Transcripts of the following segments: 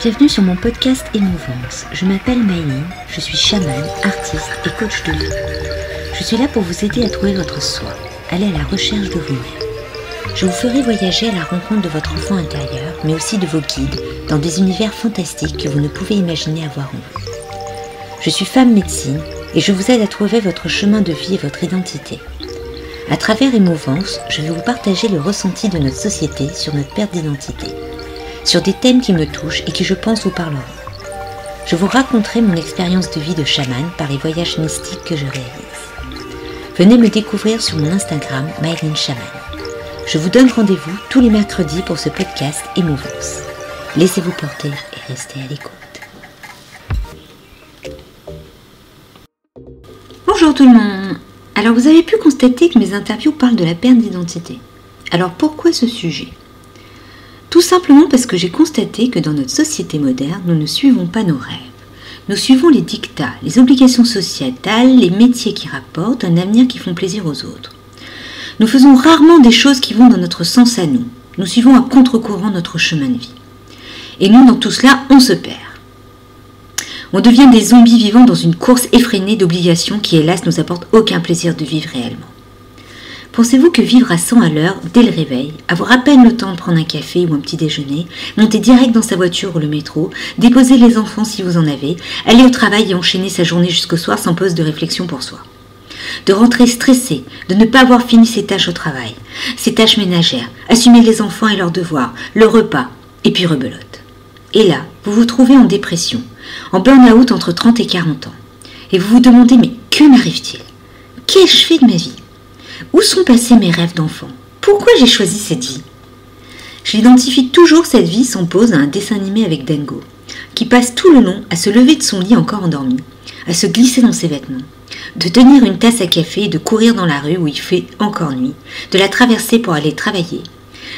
Bienvenue sur mon podcast Émouvance. Je m'appelle Maëline, je suis chamane, artiste et coach de vie. Je suis là pour vous aider à trouver votre soi, aller à la recherche de vous-même. Je vous ferai voyager à la rencontre de votre enfant intérieur, mais aussi de vos guides, dans des univers fantastiques que vous ne pouvez imaginer avoir en vous. Je suis femme médecine et je vous aide à trouver votre chemin de vie et votre identité. À travers Émouvance, je vais vous partager le ressenti de notre société sur notre perte d'identité, sur des thèmes qui me touchent et qui je pense vous parleront. Je vous raconterai mon expérience de vie de chamane par les voyages mystiques que je réalise. Venez me découvrir sur mon Instagram Maëline Chamane. Je vous donne rendez-vous tous les mercredis pour ce podcast Émouvance. Laissez-vous porter et restez à l'écoute. Bonjour tout le monde. Alors vous avez pu constater que mes interviews parlent de la perte d'identité. Alors pourquoi ce sujet ? Tout simplement parce que j'ai constaté que dans notre société moderne, nous ne suivons pas nos rêves. Nous suivons les dictats, les obligations sociétales, les métiers qui rapportent, un avenir qui font plaisir aux autres. Nous faisons rarement des choses qui vont dans notre sens à nous. Nous suivons à contre-courant notre chemin de vie. Et nous, dans tout cela, on se perd. On devient des zombies vivant dans une course effrénée d'obligations qui, hélas, nous apportent aucun plaisir de vivre réellement. Pensez-vous que vivre à 100 à l'heure, dès le réveil, avoir à peine le temps de prendre un café ou un petit déjeuner, monter direct dans sa voiture ou le métro, déposer les enfants si vous en avez, aller au travail et enchaîner sa journée jusqu'au soir sans pause de réflexion pour soi. De rentrer stressé, de ne pas avoir fini ses tâches au travail, ses tâches ménagères, assumer les enfants et leurs devoirs, le repas, et puis rebelote. Et là, vous vous trouvez en dépression, en burn-out entre 30 et 40 ans. Et vous vous demandez, mais que m'arrive-t-il ? Qu'ai-je fait de ma vie ? Où sont passés mes rêves d'enfant ? Pourquoi j'ai choisi cette vie ? Je l'identifie toujours cette vie sans pause à un dessin animé avec Dango, qui passe tout le long à se lever de son lit encore endormi, à se glisser dans ses vêtements, de tenir une tasse à café et de courir dans la rue où il fait encore nuit, de la traverser pour aller travailler.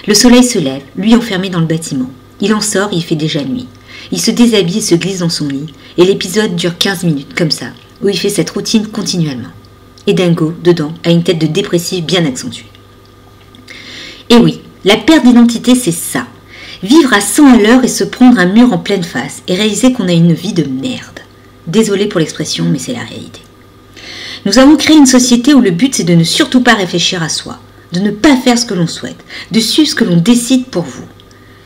Le soleil se lève, lui enfermé dans le bâtiment. Il en sort et il fait déjà nuit. Il se déshabille et se glisse dans son lit, et l'épisode dure 15 minutes comme ça, où il fait cette routine continuellement. Et Dango, dedans, a une tête de dépressif bien accentuée. Et oui, la perte d'identité, c'est ça. Vivre à 100 à l'heure et se prendre un mur en pleine face et réaliser qu'on a une vie de merde. Désolée pour l'expression, mais c'est la réalité. Nous avons créé une société où le but, c'est de ne surtout pas réfléchir à soi, de ne pas faire ce que l'on souhaite, de suivre ce que l'on décide pour vous.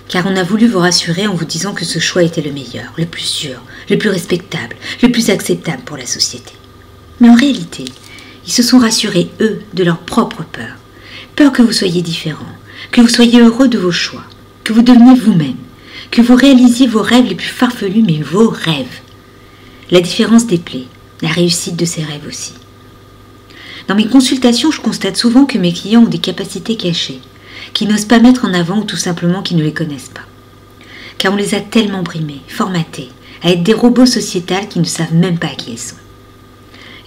Car on a voulu vous rassurer en vous disant que ce choix était le meilleur, le plus sûr, le plus respectable, le plus acceptable pour la société. Mais en réalité, ils se sont rassurés, eux, de leur propre peur. Peur que vous soyez différent, que vous soyez heureux de vos choix, que vous deveniez vous-même, que vous réalisiez vos rêves les plus farfelus, mais vos rêves. La différence déplaît, la réussite de ces rêves aussi. Dans mes consultations, je constate souvent que mes clients ont des capacités cachées, qui n'osent pas mettre en avant ou tout simplement qui ne les connaissent pas. Car on les a tellement brimés, formatés, à être des robots sociétals qui ne savent même pas qui ils sont.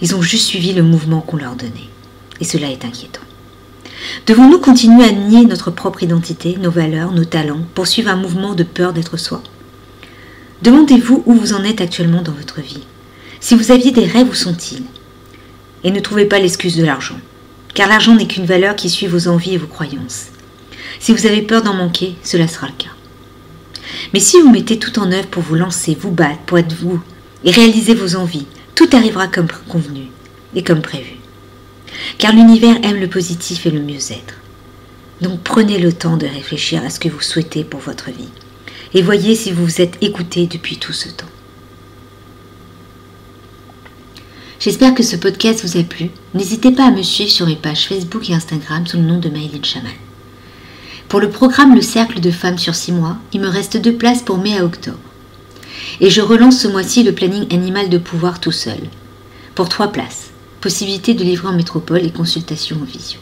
Ils ont juste suivi le mouvement qu'on leur donnait. Et cela est inquiétant. Devons-nous continuer à nier notre propre identité, nos valeurs, nos talents, pour suivre un mouvement de peur d'être soi ? Demandez-vous où vous en êtes actuellement dans votre vie. Si vous aviez des rêves, où sont-ils ? Et ne trouvez pas l'excuse de l'argent. Car l'argent n'est qu'une valeur qui suit vos envies et vos croyances. Si vous avez peur d'en manquer, cela sera le cas. Mais si vous mettez tout en œuvre pour vous lancer, vous battre, pour être vous, et réaliser vos envies, tout arrivera comme convenu et comme prévu. Car l'univers aime le positif et le mieux-être. Donc prenez le temps de réfléchir à ce que vous souhaitez pour votre vie. Et voyez si vous vous êtes écouté depuis tout ce temps. J'espère que ce podcast vous a plu. N'hésitez pas à me suivre sur mes pages Facebook et Instagram sous le nom de Maëline Chamane. Pour le programme Le Cercle de Femmes sur 6 mois, il me reste 2 places pour mai à octobre. Et je relance ce mois-ci le planning animal de pouvoir tout seul. Pour 3 places. Possibilité de livrer en métropole et consultation en visio.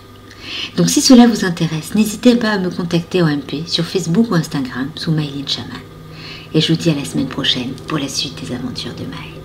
Donc si cela vous intéresse, n'hésitez pas à me contacter en MP sur Facebook ou Instagram sous Maëline Chamane. Et je vous dis à la semaine prochaine pour la suite des aventures de Maëline.